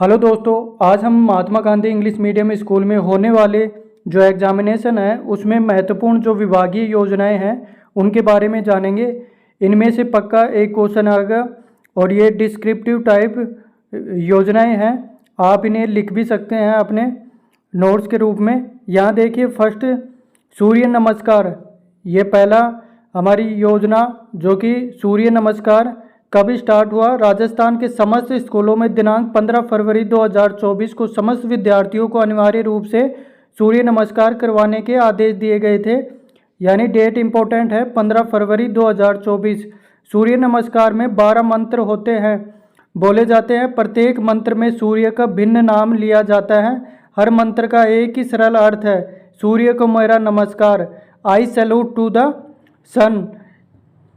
Hello दोस्तों, आज हम Mahatma Gandhi English medium school में होने वाले जो एग्जामिनेशन है उसमें महत्वपूर्ण जो विभागीय योजनाएं हैं उनके बारे में जानेंगे। इनमें से पक्का एक क्वेश्चन आएगा और ये डिस्क्रिप्टिव टाइप योजनाएं हैं। आप इन्हें लिख भी सकते हैं अपने नोट्स के रूप में। यहाँ देखिए, फर्स्ट सूर्य नमस्कार, ये पहला हमारी योजना जो कि सूर्य नमस्कार कब स्टार्ट हुआ। राजस्थान के समस्त स्कूलों में दिनांक 15 फरवरी 2024 को समस्त विद्यार्थियों को अनिवार्य रूप से सूर्य नमस्कार करवाने के आदेश दिए गए थे। यानी डेट इम्पोर्टेंट है, 15 फरवरी 2024। सूर्य नमस्कार में 12 मंत्र होते हैं, बोले जाते हैं। प्रत्येक मंत्र में सूर्य का भिन्न नाम लिया जाता है। हर मंत्र का एक ही सरल अर्थ है, सूर्य को मेरा नमस्कार, आई सैल्यूट टू द सन।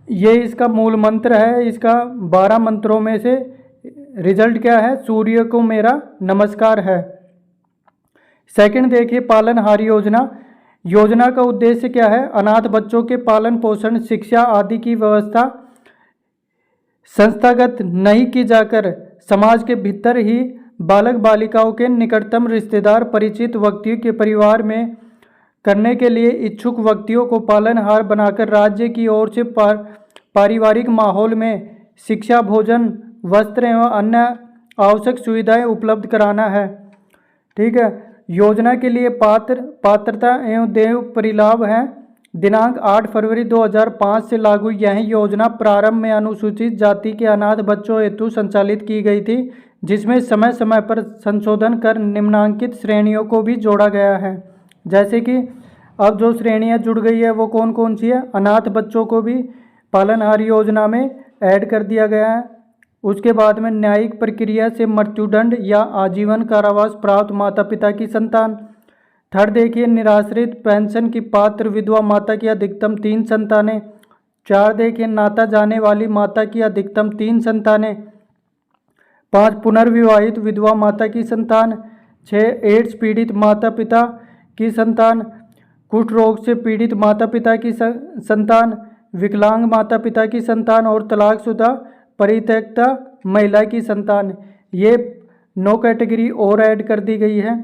ये इसका मूल मंत्र है। इसका 12 मंत्रों में से रिजल्ट क्या है, सूर्य को मेरा नमस्कार है। सेकंड देखिए, पालनहार योजना। योजना का उद्देश्य क्या है, अनाथ बच्चों के पालन पोषण, शिक्षा आदि की व्यवस्था संस्थागत नहीं की जाकर समाज के भीतर ही बालक बालिकाओं के निकटतम रिश्तेदार परिचित व्यक्तियों के परिवार में करने के लिए इच्छुक व्यक्तियों को पालनहार बनाकर राज्य की ओर से पारिवारिक माहौल में शिक्षा, भोजन, वस्त्र एवं अन्य आवश्यक सुविधाएं उपलब्ध कराना है। ठीक है। योजना के लिए पात्रता एवं देय परिलाभ हैं। दिनांक 8 फरवरी 2005 से लागू यह योजना प्रारंभ में अनुसूचित जाति के अनाथ बच्चों हेतु संचालित की गई थी, जिसमें समय समय पर संशोधन कर निम्नांकित श्रेणियों को भी जोड़ा गया है। जैसे कि अब जो श्रेणियां जुड़ गई है वो कौन कौन सी है, अनाथ बच्चों को भी पालनहार योजना में ऐड कर दिया गया है। उसके बाद में न्यायिक प्रक्रिया से मृत्युदंड या आजीवन कारावास प्राप्त माता पिता की संतान। थर्ड देखिए, निराश्रित पेंशन की पात्र विधवा माता की अधिकतम 3 संतानें। 4 देखिए, नाता जाने वाली माता की अधिकतम 3 संतानें। 5 पुनर्विवाहित विधवा माता की संतान। 6 एड्स पीड़ित माता पिता की संतान। कुष्ठ रोग से पीड़ित माता पिता की संतान, विकलांग माता पिता की संतान और तलाकशुदा परित्यक्ता महिला की संतान। ये 9 कैटेगरी और ऐड कर दी गई है।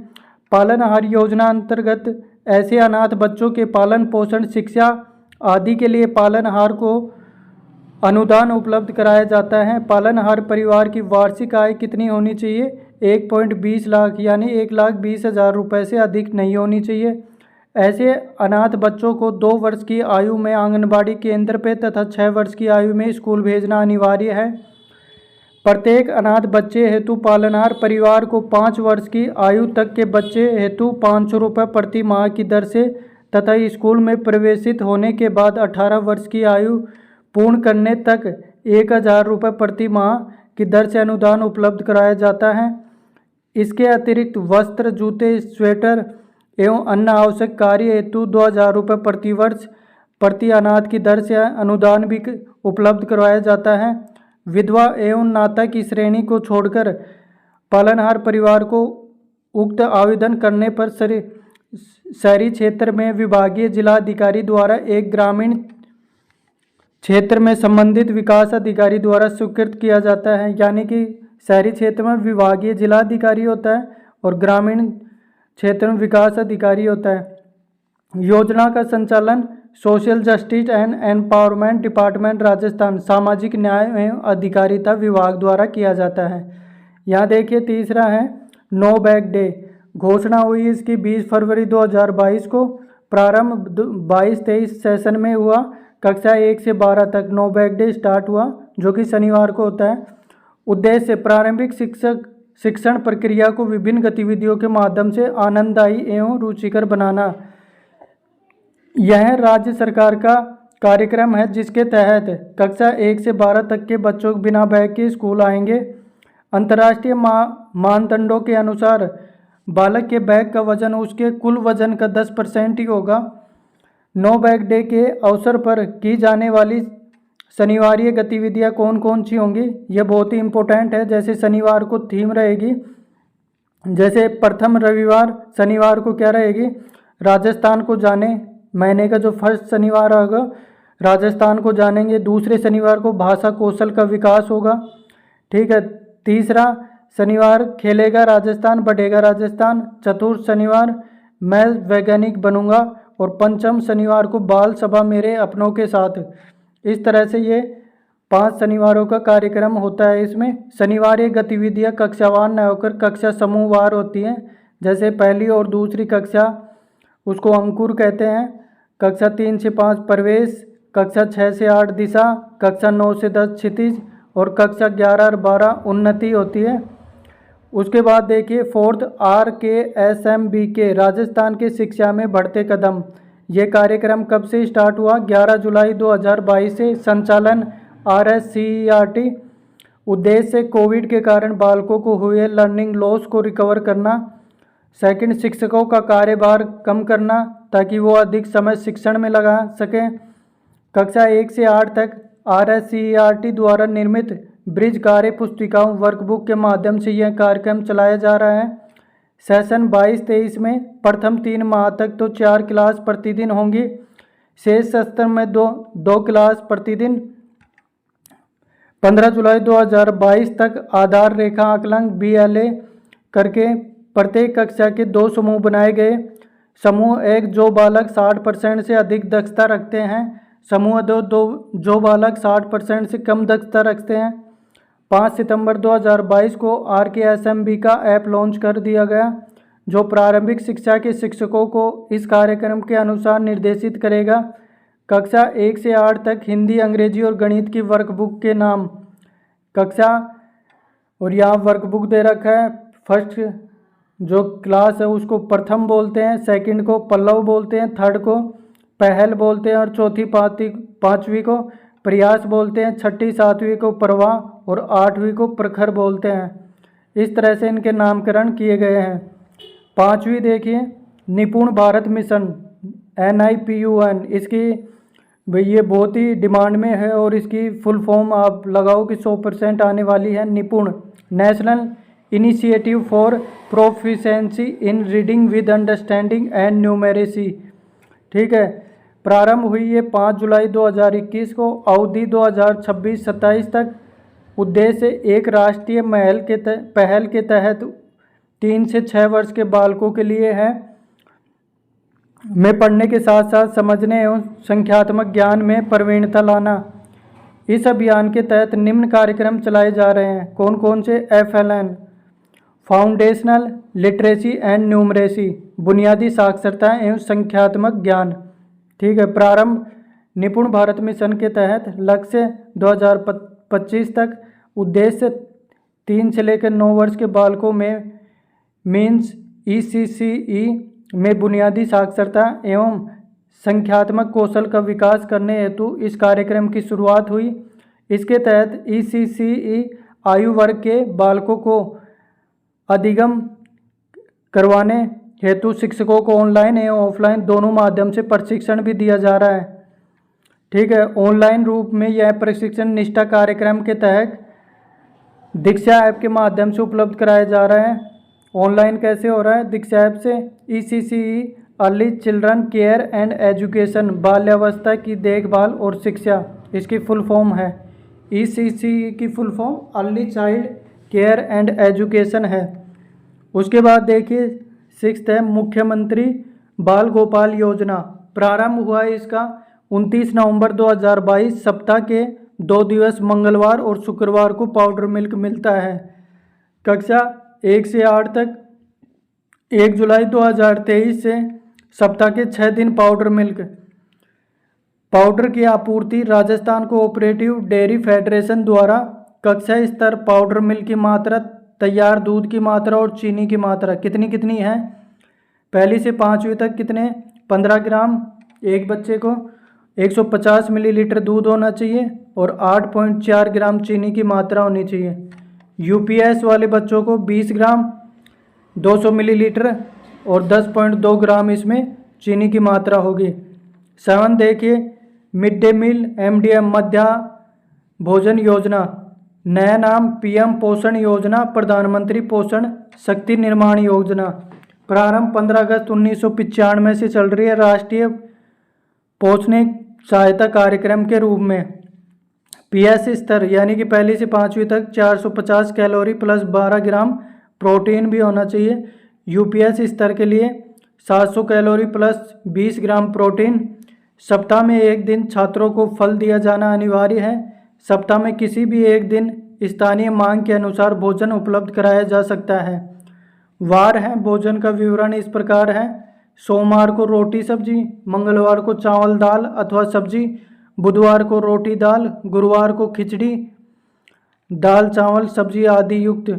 पालनहार योजना अंतर्गत ऐसे अनाथ बच्चों के पालन पोषण, शिक्षा आदि के लिए पालनहार को अनुदान उपलब्ध कराया जाता है। पालनहार परिवार की वार्षिक आय कितनी होनी चाहिए, 1.20 लाख यानी 1,20,000 रुपये से अधिक नहीं होनी चाहिए। ऐसे अनाथ बच्चों को 2 वर्ष की आयु में आंगनबाड़ी केंद्र पे तथा 6 वर्ष की आयु में स्कूल भेजना अनिवार्य है। प्रत्येक अनाथ बच्चे हेतु पालनहार परिवार को 5 वर्ष की आयु तक के बच्चे हेतु 500 रुपये प्रति माह की दर से तथा स्कूल में प्रवेशित होने के बाद 18 वर्ष की आयु पूर्ण करने तक 1,000 रुपये प्रति माह की दर से अनुदान उपलब्ध कराया जाता है। इसके अतिरिक्त वस्त्र, जूते, स्वेटर एवं अन्य आवश्यक कार्य हेतु 2,000 रुपये प्रति वर्ष प्रति अनाथ की दर से अनुदान भी उपलब्ध करवाया जाता है। विधवा एवं नाता की श्रेणी को छोड़कर पालनहार परिवार को उक्त आवेदन करने पर शहरी क्षेत्र में विभागीय जिलाधिकारी द्वारा एक, ग्रामीण क्षेत्र में संबंधित विकास अधिकारी द्वारा स्वीकृत किया जाता है। यानी कि शहरी क्षेत्र में विभागीय जिलाधिकारी होता है और ग्रामीण क्षेत्र में विकास अधिकारी होता है। योजना का संचालन social justice and empowerment department Rajasthan सामाजिक न्याय एवं अधिकारिता विभाग द्वारा किया जाता है। यहाँ देखिए, तीसरा है नो बैग डे। घोषणा हुई इसकी 20 फरवरी 2022 को। प्रारंभ 22-23 सेशन में हुआ। कक्षा 1 से 12 तक नो बैग डे स्टार्ट हुआ, जो कि शनिवार को होता है। उद्देश्य प्रारंभिक शिक्षण प्रक्रिया को विभिन्न गतिविधियों के माध्यम से आनंददायी एवं रुचिकर बनाना। यह राज्य सरकार का कार्यक्रम है जिसके तहत कक्षा 1 से 12 तक के बच्चों बिना बैग के स्कूल आएंगे। अंतर्राष्ट्रीय मानदंडों के अनुसार बालक के बैग का वजन उसके कुल वजन का 10% ही होगा। नो बैग डे के अवसर पर की जाने वाली शनिवारीय गतिविधियां कौन कौन सी होंगी, ये बहुत ही इम्पोर्टेंट है। जैसे शनिवार को थीम रहेगी, जैसे प्रथम रविवार शनिवार को क्या रहेगी, राजस्थान को जाने। महीने का जो फर्स्ट शनिवार होगा राजस्थान को जानेंगे। दूसरे शनिवार को भाषा कौशल का विकास होगा। ठीक है। तीसरा शनिवार खेलेगा राजस्थान बढ़ेगा राजस्थान, चतुर्थ शनिवार मैं वैज्ञानिक बनूंगा, और पंचम शनिवार को बाल सभा मेरे अपनों के साथ। इस तरह से ये 5 शनिवारों का कार्यक्रम होता है। इसमें शनिवार ये गतिविधियाँ कक्षावार न होकर कक्षा समूहवार होती हैं। जैसे पहली और दूसरी कक्षा उसको अंकुर कहते हैं, कक्षा 3 से 5 प्रवेश, कक्षा 6 से 8 दिशा, कक्षा 9 से 10 क्षितिज, और कक्षा 11 और 12 उन्नति होती है। उसके बाद देखिए 4th RKSMBK राजस्थान के शिक्षा में बढ़ते कदम। ये कार्यक्रम कब से स्टार्ट हुआ? 11 जुलाई 2022 से। संचालन RSCERT। उद्देश्य कोविड के कारण बालकों को हुए लर्निंग लॉस को रिकवर करना। सेकंड, शिक्षकों का कार्यभार कम करना ताकि वो अधिक समय शिक्षण में लगा सकें। कक्षा 1 से 8 तक RSCERT द्वारा निर्मित ब्रिज कार्य पुस्तिकाओं वर्कबुक के माध्यम से यह कार्यक्रम चलाया जा रहा है। सेशन 22-23 में प्रथम 3 माह तक तो 4 क्लास प्रतिदिन होंगी, शेष सत्र में दो क्लास प्रतिदिन। 15 जुलाई 2022 तक आधार रेखा आकलन BLA करके प्रत्येक कक्षा के 2 समूह बनाए गए। समूह 1 जो बालक 60% से अधिक दक्षता रखते हैं, समूह 2 जो बालक 60% से कम दक्षता रखते हैं। 5 सितंबर 2022 को RKSMB का ऐप लॉन्च कर दिया गया, जो प्रारंभिक शिक्षा के शिक्षकों को इस कार्यक्रम के अनुसार निर्देशित करेगा। कक्षा 1 से 8 तक हिंदी, अंग्रेजी और गणित की वर्कबुक के नाम कक्षा, और यहाँ वर्कबुक दे रखा है। फर्स्ट जो क्लास है उसको प्रथम बोलते हैं, सेकंड को पल्लव बोलते हैं, थर्ड को पहल बोलते हैं, और चौथी पाँचवीं को प्रयास बोलते हैं, छठी 7वीं को प्रवाह, और 8वीं को प्रखर बोलते हैं। इस तरह से इनके नामकरण किए गए हैं। 5वीं देखिए निपुण भारत मिशन NIPUN। इसकी ये बहुत ही डिमांड में है और इसकी फुल फॉर्म आप लगाओ कि 100% आने वाली है। निपुण national initiative for proficiency in reading with understanding and numeracy. ठीक है, प्रारंभ हुई है 5 जुलाई 2021 को, अवधि 2026-27 तक। उद्देश्य एक राष्ट्रीय पहल के तहत 3 से 6 वर्ष के बालकों के लिए है में पढ़ने के साथ साथ समझने एवं संख्यात्मक ज्ञान में प्रवीणता लाना। इस अभियान के तहत निम्न कार्यक्रम चलाए जा रहे हैं। कौन कौन से? FLN foundational literacy and numeracy, बुनियादी साक्षरता एवं संख्यात्मक ज्ञान। ठीक है, प्रारंभ निपुण भारत मिशन के तहत, लक्ष्य 2025 तक, उद्देश्य 3 से लेकर 9 वर्ष के बालकों में मीन्स ECCE में बुनियादी साक्षरता एवं संख्यात्मक कौशल का विकास करने हेतु इस कार्यक्रम की शुरुआत हुई। इसके तहत ECCE आयु वर्ग के बालकों को अधिगम करवाने हेतु शिक्षकों को ऑनलाइन एवं ऑफलाइन दोनों माध्यम से प्रशिक्षण भी दिया जा रहा है। ठीक है, ऑनलाइन रूप में यह प्रशिक्षण निष्ठा कार्यक्रम के तहत दीक्षा ऐप के माध्यम से उपलब्ध कराया जा रहा है। ऑनलाइन कैसे हो रहा है? दीक्षा ऐप से। ECCE early children care and education, बाल्यावस्था की देखभाल और शिक्षा, इसकी फुल फॉर्म है। ECCE की full form early child care and education है। उसके बाद देखिए 6th है मुख्यमंत्री बाल गोपाल योजना। प्रारंभ हुआ है इसका 29 नवंबर 2022। सप्ताह के 2 दिवस मंगलवार और शुक्रवार को पाउडर मिल्क मिलता है। कक्षा 1 से 8 तक 1 जुलाई 2023 से सप्ताह के 6 दिन पाउडर मिल्क। पाउडर की आपूर्ति राजस्थान कोऑपरेटिव डेयरी फेडरेशन द्वारा कक्षा स्तर पाउडर मिल्क की मात्रा, तैयार दूध की मात्रा और चीनी की मात्रा कितनी कितनी है? पहली से 5वीं तक कितने? 15 ग्राम एक बच्चे को, 150 मिलीलीटर दूध होना चाहिए और 8.4 ग्राम चीनी की मात्रा होनी चाहिए। UPS वाले बच्चों को 20 ग्राम 200 मिलीलीटर और 10.2 ग्राम इसमें चीनी की मात्रा होगी। 7 देखिए मिड डे मील MDM मध्याह्न भोजन योजना, नया नाम PM पोषण योजना, प्रधानमंत्री पोषण शक्ति निर्माण योजना। प्रारंभ 15 अगस्त 1995 से चल रही है राष्ट्रीय पोषण सहायता कार्यक्रम के रूप में। पीएस स्तर यानी कि पहली से पाँचवीं तक 450 कैलोरी प्लस 12 ग्राम प्रोटीन भी होना चाहिए। यूपीएस स्तर के लिए 700 कैलोरी प्लस 20 ग्राम प्रोटीन। सप्ताह में एक दिन छात्रों को फल दिया जाना अनिवार्य है। सप्ताह में किसी भी एक दिन स्थानीय मांग के अनुसार भोजन उपलब्ध कराया जा सकता है। वार हैं भोजन का विवरण इस प्रकार है। सोमवार को रोटी सब्जी, मंगलवार को चावल दाल अथवा सब्जी, बुधवार को रोटी दाल, गुरुवार को खिचड़ी दाल चावल सब्जी आदि युक्त,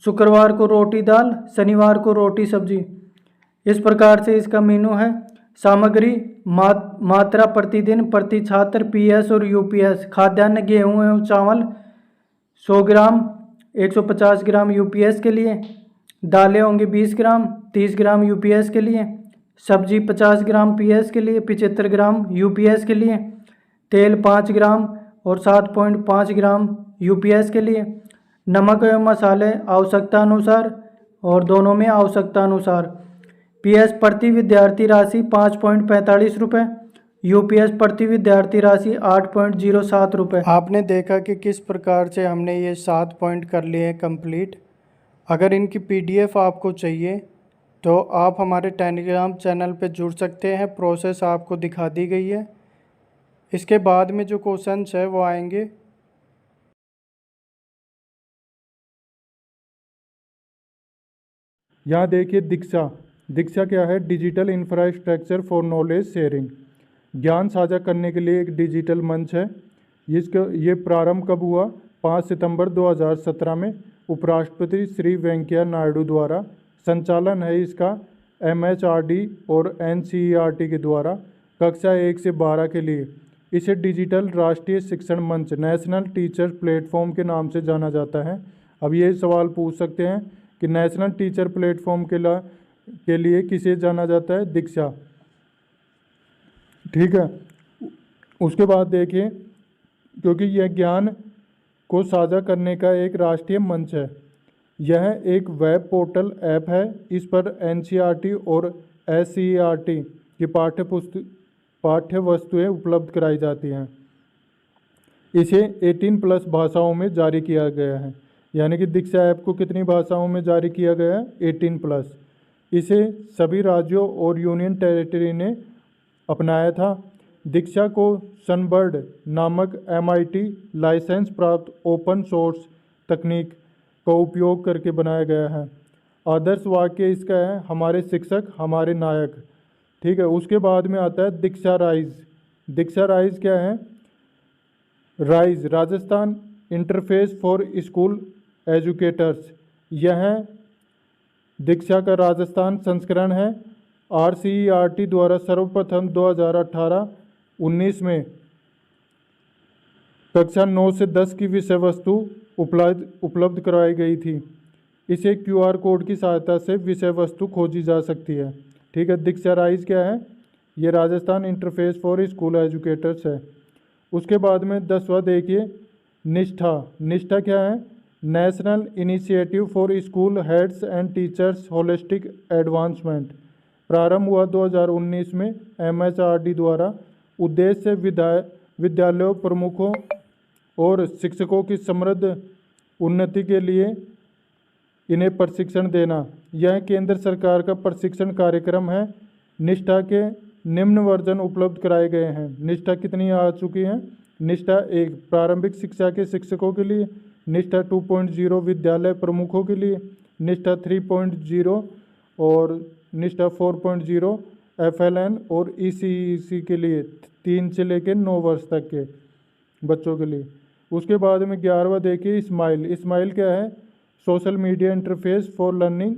शुक्रवार को रोटी दाल, शनिवार को रोटी सब्जी। इस प्रकार से इसका मेनू है। सामग्री मात्रा प्रतिदिन प्रति छात्र पीएस और यूपीएस। खाद्यान्न गेहूँ एवं चावल 100 ग्राम 150 ग्राम यूपीएस के लिए, दालें होंगी 20 ग्राम 30 ग्राम यूपीएस के लिए, सब्जी 50 ग्राम पीएस के लिए 75 ग्राम यूपीएस के लिए, तेल 5 ग्राम और 7.5 ग्राम यूपीएस के लिए, नमक एवं मसाले आवश्यकता अनुसार और दोनों में आवश्यकता अनुसार। पीएस प्रति विद्यार्थी राशि 5.45 रुपये, यूपीएस प्रति विद्यार्थी राशि 8.07 रुपये। आपने देखा कि किस प्रकार से हमने ये 7 पॉइंट कर लिए कंप्लीट। अगर इनकी पीडीएफ आपको चाहिए तो आप हमारे टेलीग्राम चैनल पे जुड़ सकते हैं। प्रोसेस आपको दिखा दी गई है। इसके बाद में जो क्वेश्चंस है वो आएंगे। यहाँ देखिए दीक्षा। दीक्षा क्या है? Digital infrastructure for knowledge sharing. ज्ञान साझा करने के लिए एक डिजिटल मंच है। ये प्रारंभ कब हुआ? 5 सितंबर 2017 में उपराष्ट्रपति श्री वेंकैया नायडू द्वारा। संचालन है इसका MHRD और NCERT के द्वारा कक्षा 1 से 12 के लिए। इसे डिजिटल राष्ट्रीय शिक्षण मंच नेशनल टीचर प्लेटफॉर्म के नाम से जाना जाता है। अब ये सवाल पूछ सकते हैं कि नेशनल टीचर प्लेटफॉर्म के लिए किसे जाना जाता है? दीक्षा। ठीक है। उसके बाद देखिए, क्योंकि यह ज्ञान को साझा करने का एक राष्ट्रीय मंच है। यह एक वेब पोर्टल ऐप है। इस पर NCERT और SCERT की पाठ्य वस्तुएं उपलब्ध कराई जाती हैं। इसे 18+ भाषाओं में जारी किया गया है। यानी कि दीक्षा ऐप को कितनी भाषाओं में जारी किया गया है? 18+। इसे सभी राज्यों और यूनियन टेरिटरी ने अपनाया था। दीक्षा को सनबर्ड नामक MIT लाइसेंस प्राप्त ओपन सोर्स तकनीक का उपयोग करके बनाया गया है। आदर्श वाक्य इसका है, हमारे शिक्षक हमारे नायक। ठीक है। उसके बाद में आता है दीक्षा राइज। दीक्षा राइज क्या है? Rise Rajasthan interface for school educators. यह दीक्षा का राजस्थान संस्करण है। RCERT द्वारा सर्वप्रथम 2018-19 में कक्षा 9 से 10 की विषय वस्तु उपलब्ध करवाई गई थी। इसे QR कोड की सहायता से विषय वस्तु खोजी जा सकती है। ठीक है। दीक्षा राइज क्या है? ये Rajasthan interface for school educators है। उसके बाद में 10वां देखिए निष्ठा। निष्ठा क्या है? National initiative for school heads and teachers holistic advancement. प्रारंभ हुआ 2019 में MHRD द्वारा। उद्देश्य विद्यालयों प्रमुखों और शिक्षकों की समृद्ध उन्नति के लिए इन्हें प्रशिक्षण देना। यह केंद्र सरकार का प्रशिक्षण कार्यक्रम है। निष्ठा के निम्न वर्जन उपलब्ध कराए गए हैं। निष्ठा कितनी आ चुकी हैं? निष्ठा 1 प्रारंभिक शिक्षा के शिक्षकों के लिए, निष्ठा 2.0 विद्यालय प्रमुखों के लिए, निष्ठा 3.0 और निष्ठा 4.0 FLN और ECEC के लिए 3 से लेकर 9 वर्ष तक के बच्चों के लिए। उसके बाद में 11वां देखिए स्माइल। स्माइल क्या है? Social media interface for learning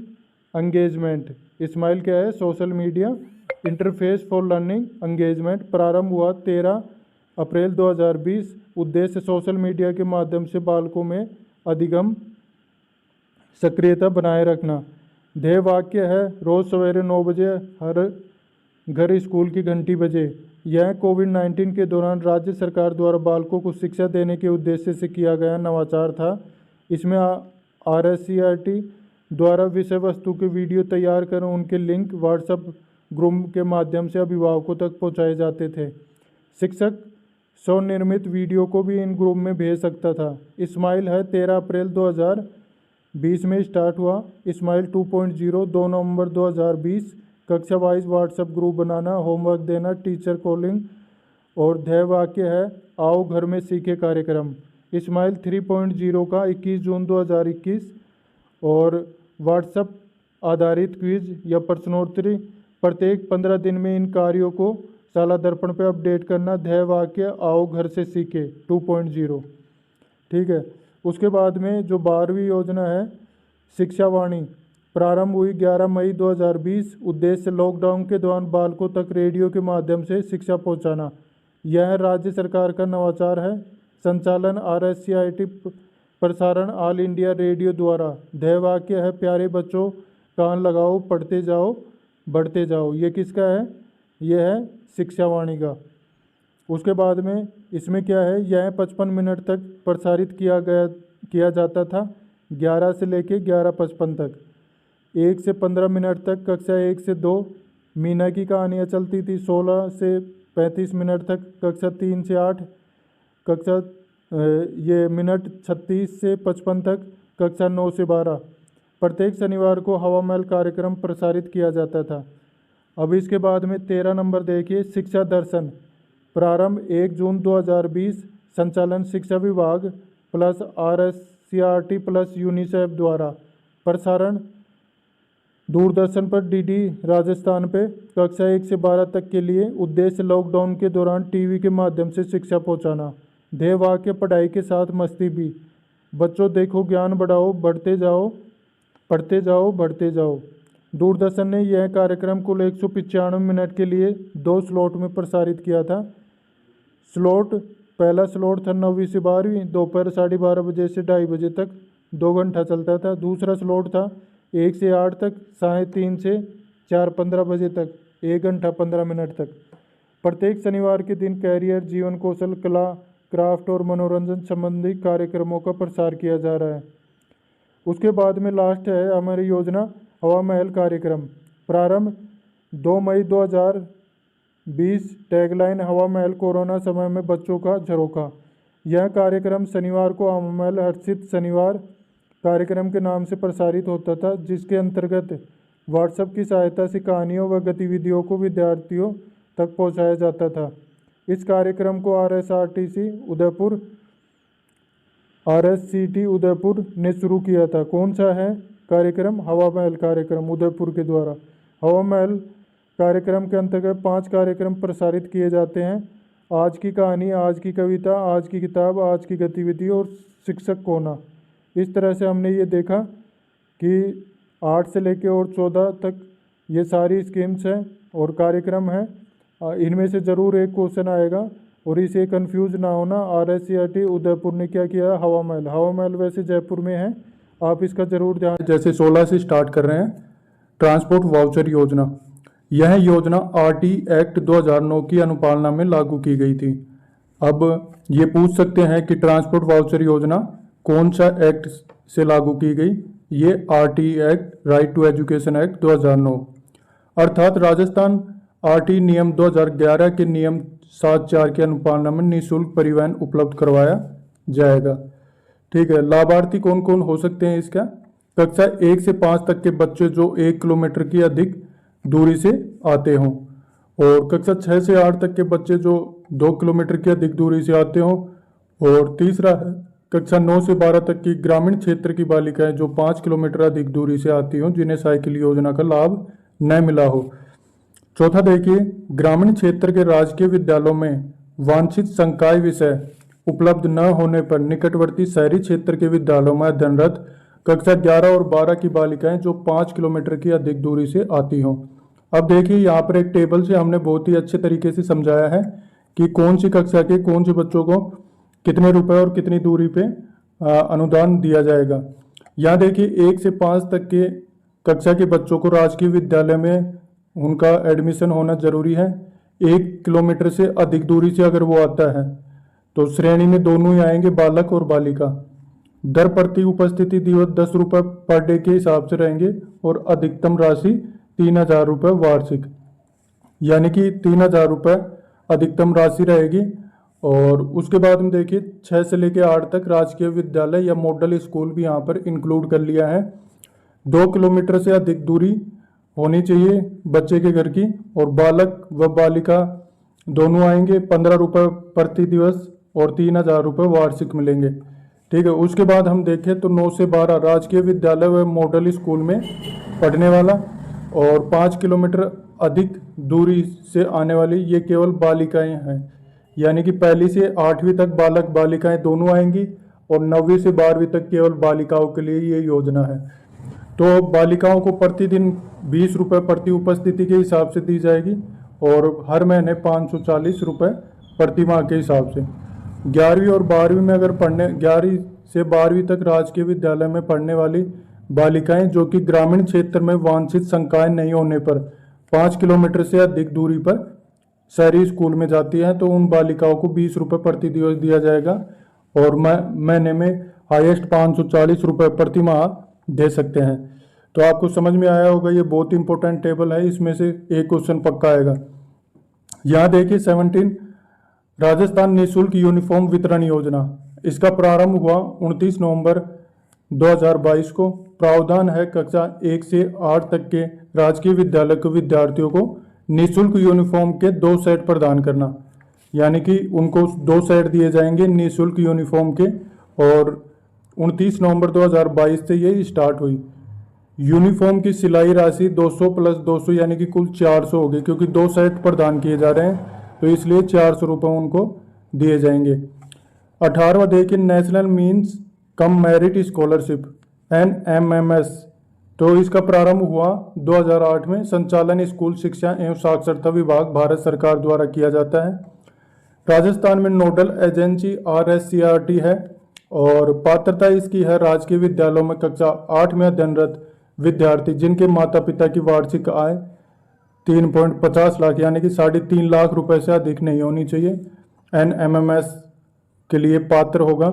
engagement. Smile क्या है? Social media interface for learning engagement. प्रारंभ हुआ 13 अप्रैल 2020। उद्देश्य सोशल मीडिया के माध्यम से बालकों में अधिगम सक्रियता बनाए रखना। ध्येय वाक्य है रोज़ सवेरे 9 बजे हर घर स्कूल की घंटी बजे। यह कोविड-19 के दौरान राज्य सरकार द्वारा बालकों को शिक्षा देने के उद्देश्य से किया गया नवाचार था। इसमें RSCERT द्वारा विषय वस्तु के वीडियो तैयार कर उनके लिंक व्हाट्सएप ग्रुप के माध्यम से अभिभावकों तक पहुंचाए जाते थे। शिक्षक स्वनिर्मित वीडियो को भी इन ग्रुप में भेज सकता था। स्माइल है 13 अप्रैल 2020 में स्टार्ट हुआ। स्माइल 2.0 2 नवंबर 2020। कक्षा वाइज व्हाट्सएप ग्रुप बनाना, होमवर्क देना, टीचर कॉलिंग और ध्येय वाक्य है आओ घर में सीखे कार्यक्रम। स्माइल 3.0 का 21 जून 2021 और व्हाट्सएप आधारित क्विज या प्रश्नोत्तरी प्रत्येक 15 दिन में इन कार्यों को शाला दर्पण पे अपडेट करना। ध्येय वाक्य आओ घर से सीखे 2.0। ठीक है। उसके बाद में जो 12वीं योजना है शिक्षावाणी प्रारंभ हुई 11 मई 2020। उद्देश्य लॉकडाउन के दौरान बालकों तक रेडियो के माध्यम से शिक्षा पहुंचाना। यह राज्य सरकार का नवाचार है। संचालन RSCIT प्रसारण ऑल इंडिया रेडियो द्वारा। ध्येय वाक्य है प्यारे बच्चों कान लगाओ पढ़ते जाओ बढ़ते जाओ। ये किसका है? यह है शिक्षावाणी का। उसके बाद में इसमें क्या है, यह 55 मिनट तक प्रसारित किया जाता था 11 से लेके 11:55 तक। 1 से 15 मिनट तक कक्षा 1 से 2 मीना की कहानियाँ चलती थी। 16 से 35 मिनट तक कक्षा 3 से 8 कक्षा ये मिनट 36 से 55 तक कक्षा 9 से 12। प्रत्येक शनिवार को हवा महल कार्यक्रम प्रसारित किया जाता था। अब इसके बाद में 13 नंबर देखिए शिक्षा दर्शन प्रारंभ 1 जून 2020। संचालन शिक्षा विभाग प्लस RSCRT प्लस यूनिसेफ द्वारा। प्रसारण दूरदर्शन पर DD राजस्थान पे कक्षा 1 से 12 तक के लिए। उद्देश्य लॉकडाउन के दौरान टीवी के माध्यम से शिक्षा पहुंचाना। ध्येय वाक्य पढ़ाई के साथ मस्ती भी। बच्चों देखो ज्ञान बढ़ाओ बढ़ते जाओ पढ़ते जाओ बढ़ते जाओ। दूरदर्शन ने यह कार्यक्रम कुल 195 मिनट के लिए 2 स्लॉट में प्रसारित किया था। पहला स्लॉट था 9वीं से 12वीं दोपहर 12:30 बजे से 2:30 बजे तक 2 घंटा चलता था। दूसरा स्लॉट था 1 से 8 तक 3:30 से 4:15 बजे तक 1 घंटा 15 मिनट तक। प्रत्येक शनिवार के दिन कैरियर जीवन कौशल कला क्राफ्ट और मनोरंजन संबंधी कार्यक्रमों का प्रसार किया जा रहा है। उसके बाद में लास्ट है हमारी योजना हवा महल कार्यक्रम प्रारंभ 2 मई 2020। टैगलाइन हवा महल कोरोना समय में बच्चों का झरोखा। यह कार्यक्रम शनिवार को हवा महल हर्षित शनिवार कार्यक्रम के नाम से प्रसारित होता था, जिसके अंतर्गत व्हाट्सएप की सहायता से कहानियों व गतिविधियों को विद्यार्थियों तक पहुंचाया जाता था। इस कार्यक्रम को RSCT उदयपुर ने शुरू किया था। कौन सा है कार्यक्रम? हवा महल कार्यक्रम उदयपुर के द्वारा। हवा महल कार्यक्रम के अंतर्गत 5 कार्यक्रम प्रसारित किए जाते हैं। आज की कहानी, आज की कविता, आज की किताब, आज की गतिविधि और शिक्षक कोना। इस तरह से हमने ये देखा कि 8 से लेकर और 14 तक ये सारी स्कीम्स हैं और कार्यक्रम हैं। इनमें से ज़रूर एक क्वेश्चन आएगा और इसे कंफ्यूज ना होना। RSCRT उदयपुर ने क्या किया? हवा महल वैसे जयपुर में है, आप इसका ज़रूर ध्यान। जैसे 16 से स्टार्ट कर रहे हैं ट्रांसपोर्ट वाउचर योजना। यह योजना RT एक्ट 2009 की अनुपालना में लागू की गई थी। अब ये पूछ सकते हैं कि ट्रांसपोर्ट वाउचर योजना कौन सा एक्ट से लागू की गई? ये RT act right to education act 2009 अर्थात राजस्थान RT नियम 2011 के नियम 7(4) के अनुपालना में निःशुल्क परिवहन उपलब्ध करवाया जाएगा। ठीक है। लाभार्थी कौन कौन हो सकते हैं इसका? कक्षा 1 से 5 तक के बच्चे जो 1 किलोमीटर की अधिक दूरी से आते हों, और कक्षा 6 से 8 तक के बच्चे जो 2 किलोमीटर की अधिक दूरी से आते हों, और तीसरा है कक्षा 9 से 12 तक की ग्रामीण क्षेत्र की बालिकाएं जो 5 किलोमीटर अधिक दूरी से आती हों, जिन्हें साइकिल योजना का लाभ न मिला हो। चौथा देखिए, ग्रामीण क्षेत्र के राजकीय विद्यालयों में वांछित संकाय विषय उपलब्ध न होने पर निकटवर्ती शहरी क्षेत्र के विद्यालयों में अध्ययनरत कक्षा 11 और 12 की बालिकाएं जो 5 किलोमीटर की अधिक दूरी से आती हों। अब देखिए यहाँ पर एक टेबल से हमने बहुत ही अच्छे तरीके से समझाया है कि कौन सी कक्षा के कौन से बच्चों को कितने रुपए और कितनी दूरी पे अनुदान दिया जाएगा। यहाँ देखिए 1 से 5 तक के कक्षा के बच्चों को राजकीय विद्यालय में उनका एडमिशन होना जरूरी है। 1 किलोमीटर से अधिक दूरी से अगर वो आता है तो श्रेणी में दोनों ही आएंगे, बालक और बालिका। दर प्रति उपस्थिति दिवस 10 रुपये पर डे के हिसाब से रहेंगे और अधिकतम राशि 3000 रुपये वार्षिक, यानी कि 3000 रुपये अधिकतम राशि रहेगी और उसके बाद में देखिए 6 से लेकर 8 तक राजकीय विद्यालय या मॉडल स्कूल भी यहाँ पर इंक्लूड कर लिया है। 2 किलोमीटर से अधिक दूरी होनी चाहिए बच्चे के घर की, और बालक व बालिका दोनों आएंगे। 15 रुपये प्रति दिवस और 3,000 रुपये वार्षिक मिलेंगे। ठीक है, उसके बाद हम देखें तो 9 से 12 राजकीय विद्यालय व मॉडल स्कूल में पढ़ने वाला, और 5 किलोमीटर अधिक दूरी से आने वाली ये केवल बालिकाएं हैं, यानी कि 1ली से 8वीं तक बालक बालिकाएं दोनों आएंगी, और 9वीं से 12वीं तक केवल बालिकाओं के लिए ये योजना है। तो बालिकाओं को प्रतिदिन 20 रुपये प्रति उपस्थिति के हिसाब से दी जाएगी, और हर महीने 540 रुपये प्रति माह के हिसाब से। 11वीं और 12वीं में अगर 11वीं से 12वीं तक राजकीय विद्यालय में पढ़ने वाली बालिकाएं जो कि ग्रामीण क्षेत्र में वांछित संकाय नहीं होने पर 5 किलोमीटर से अधिक दूरी पर शहरी स्कूल में जाती हैं, तो उन बालिकाओं को 20 रुपये प्रति दिवस दिया जाएगा, और महीने में हाईएस्ट 540 रुपये प्रति माह दे सकते हैं। तो आपको समझ में आया होगा, ये बहुत इंपॉर्टेंट टेबल है, इसमें से एक क्वेश्चन पक्का आएगा। यहाँ देखिए 17 राजस्थान निःशुल्क यूनिफॉर्म वितरण योजना, इसका प्रारंभ हुआ 29 नवंबर 2022 को। प्रावधान है कक्षा 1 से 8 तक के राजकीय विद्यालय के विद्यार्थियों को निःशुल्क यूनिफॉर्म के 2 सेट प्रदान करना, यानी कि उनको 2 सेट दिए जाएंगे निःशुल्क यूनिफॉर्म के, और 29 नवंबर 2022 से ये स्टार्ट हुई। यूनिफॉर्म की सिलाई राशि 200 प्लस 200 यानी कि कुल 400 हो गई, क्योंकि 2 सेट प्रदान किए जा रहे हैं तो इसलिए 400 रुपये उनको दिए जाएंगे। 18वां देखिए national means cum merit scholarship NMMS, तो इसका प्रारंभ हुआ 2008 में। संचालन स्कूल शिक्षा एवं साक्षरता विभाग भारत सरकार द्वारा किया जाता है। राजस्थान में नोडल एजेंसी RSCRT है, और पात्रता इसकी है राजकीय विद्यालयों में कक्षा 8 में अध्ययनरत विद्यार्थी जिनके माता पिता की वार्षिक आय 3.50 लाख यानी कि 3.5 लाख रुपए से अधिक नहीं होनी चाहिए, NMMS के लिए पात्र होगा।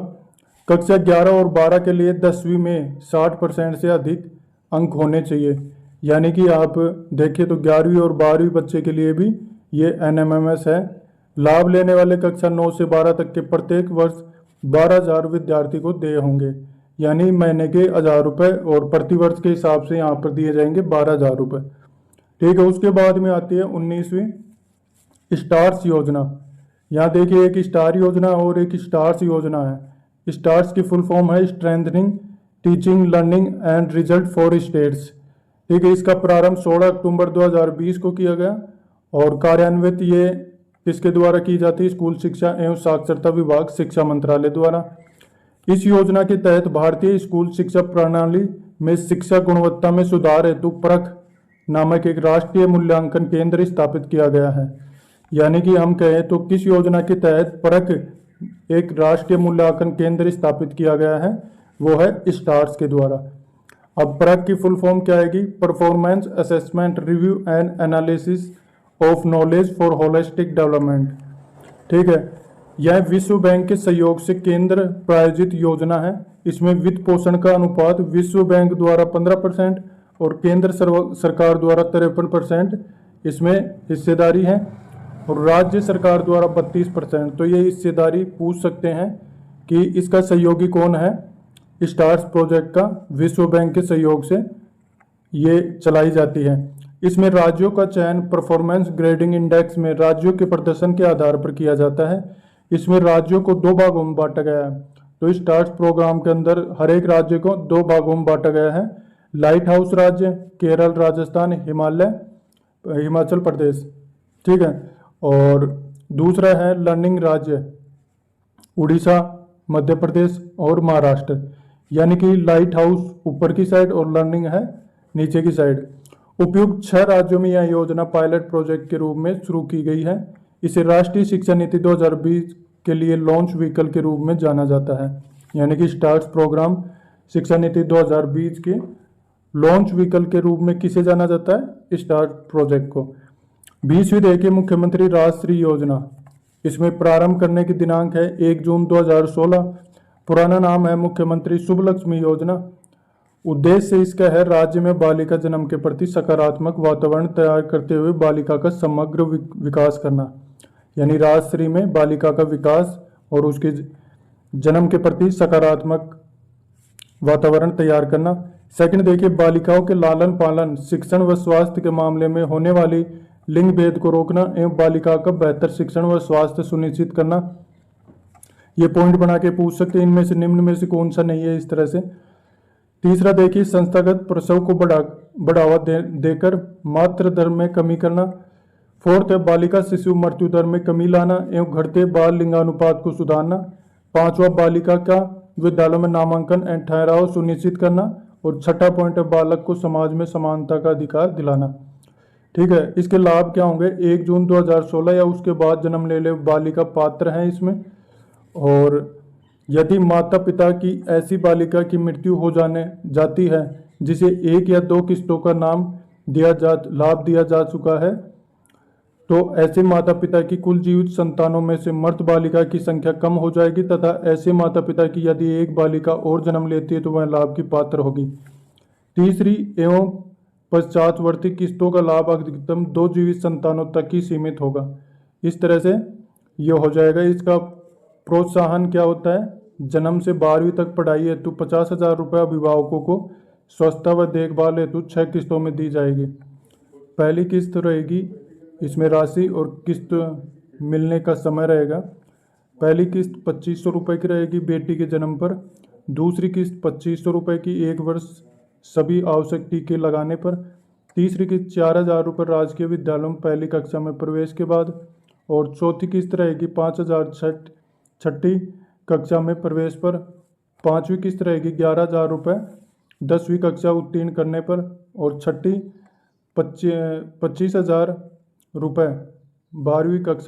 कक्षा 11 और 12 के लिए 10वीं में 60% से अधिक अंक होने चाहिए, यानी कि आप देखिए तो 11वीं और 12वीं बच्चे के लिए भी ये NMMS है। लाभ लेने वाले कक्षा 9 से 12 तक के प्रत्येक वर्ष 12,000 विद्यार्थी को देय होंगे, यानी महीने के 1,000 रुपये, और प्रति वर्ष के हिसाब से यहाँ पर दिए जाएंगे 12,000 रुपये। ठीक है, उसके बाद में आती है 19वीं स्टार्स योजना। यहाँ देखिए एक स्टार योजना और एक स्टार्स योजना है। स्टार्स की फुल फॉर्म है strengthening teaching learning and result for states. ठीक है, इसका प्रारंभ 16 अक्टूबर 2020 को किया गया, और कार्यान्वित ये किसके द्वारा की जाती है? स्कूल शिक्षा एवं साक्षरता विभाग, शिक्षा मंत्रालय द्वारा। इस योजना के तहत भारतीय स्कूल शिक्षा प्रणाली में शिक्षा गुणवत्ता में सुधार हेतु परख नामक एक राष्ट्रीय मूल्यांकन केंद्र स्थापित किया गया है। यानी कि हम कहें तो किस योजना के तहत परख एक राष्ट्रीय मूल्यांकन केंद्र स्थापित किया गया है, वो है स्टार्स के द्वारा। अब परख की फुल फॉर्म क्या आएगी? Performance assessment review and analysis of knowledge for holistic development. ठीक है, यह विश्व बैंक के सहयोग से केंद्र प्रायोजित योजना है। इसमें वित्त पोषण का अनुपात विश्व बैंक द्वारा 15% और केंद्र सरकार द्वारा 53% इसमें हिस्सेदारी है, और राज्य सरकार द्वारा 32%। तो ये हिस्सेदारी पूछ सकते हैं कि इसका सहयोगी कौन है? स्टार्स प्रोजेक्ट का विश्व बैंक के सहयोग से ये चलाई जाती है। इसमें राज्यों का चयन परफॉर्मेंस ग्रेडिंग इंडेक्स में राज्यों के प्रदर्शन के आधार पर किया जाता है। इसमें राज्यों को 2 भागों में बांटा गया है। तो स्टार्स प्रोग्राम के अंदर हर एक राज्य को 2 भागों में बांटा गया है। लाइट हाउस राज्य केरल, राजस्थान, हिमाचल प्रदेश। ठीक है, और दूसरा है लर्निंग राज्य उड़ीसा, मध्य प्रदेश और महाराष्ट्र। यानी कि लाइट हाउस ऊपर की साइड और लर्निंग है नीचे की साइड। उपयुक्त 6 राज्यों में यह योजना पायलट प्रोजेक्ट के रूप में शुरू की गई है। इसे राष्ट्रीय शिक्षा नीति 2020 के लिए लॉन्च व्हीकल के रूप में जाना जाता है। यानी कि स्टार्स प्रोग्राम शिक्षा नीति 2020 के लॉन्च व्हीकल के रूप में किसे जाना जाता है? स्टार्स प्रोजेक्ट को। 20वीं देखिए मुख्यमंत्री राजश्री योजना। इसमें प्रारंभ करने की दिनांक है 1 जून 2016। पुराना नाम है मुख्यमंत्री शुभ लक्ष्मी योजना। उद्देश्य इसका है राज्य में बालिका जन्म के प्रति सकारात्मक वातावरण तैयार करते हुए बालिका का समग्र विकास करना। यानी राजश्री में बालिका का विकास और उसके जन्म के प्रति सकारात्मक वातावरण तैयार करना। सेकंड देखिए, बालिकाओं के लालन पालन, शिक्षण व स्वास्थ्य के मामले में होने वाली लिंग भेद को रोकना एवं बालिका का बेहतर शिक्षण व स्वास्थ्य सुनिश्चित करना। ये पॉइंट बना के पूछ सकते हैं, इनमें से निम्न में से कौन सा नहीं है, इस तरह से। तीसरा देखिए, संस्थागत प्रसव को बढ़ावा देकर मातृ दर में कमी करना। फोर्थ है, बालिका शिशु मृत्यु दर में कमी लाना एवं घटते बाल लिंगानुपात को सुधारना। पांचवा, बालिका का विद्यालयों में नामांकन एवं ठहराव सुनिश्चित करना। और छठा पॉइंट है, बालक को समाज में समानता का अधिकार दिलाना। ठीक है, इसके लाभ क्या होंगे? 1 जून 2016 या उसके बाद जन्म ले बालिका पात्र हैं इसमें। और यदि माता पिता की ऐसी बालिका की मृत्यु हो जाती है जिसे 1 या 2 किस्तों का लाभ दिया जा चुका है, तो ऐसे माता पिता की कुल जीवित संतानों में से मृत बालिका की संख्या कम हो जाएगी तथा ऐसे माता पिता की यदि एक बालिका और जन्म लेती है तो वह लाभ की पात्र होगी। तीसरी एवं पश्चातवर्ती किस्तों का लाभ अधिकतम 2 जीवित संतानों तक ही सीमित होगा। इस तरह से यह हो जाएगा। इसका प्रोत्साहन क्या होता है? जन्म से 12वीं तक पढ़ाई हेतु 50,000 रुपये अभिभावकों को स्वच्छता व देखभाल हेतु 6 किस्तों में दी जाएगी। पहली किस्त रहेगी, इसमें राशि और किस्त मिलने का समय रहेगा। पहली किस्त 2500 रुपये की रहेगी बेटी के जन्म पर। दूसरी किस्त 2500 रुपये की 1 वर्ष सभी आवश्यक टीके लगाने पर। तीसरी किस्त 4000 रुपये राजकीय विद्यालयों में पहली कक्षा में प्रवेश के बाद। और चौथी किस्त रहेगी 5000 छठी कक्षा में प्रवेश पर। पाँचवीं किस्त रहेगी 11,000 रुपये 10वीं कक्षा उत्तीर्ण करने पर। और छठी 25,000 रुपये 12वीं कक्षा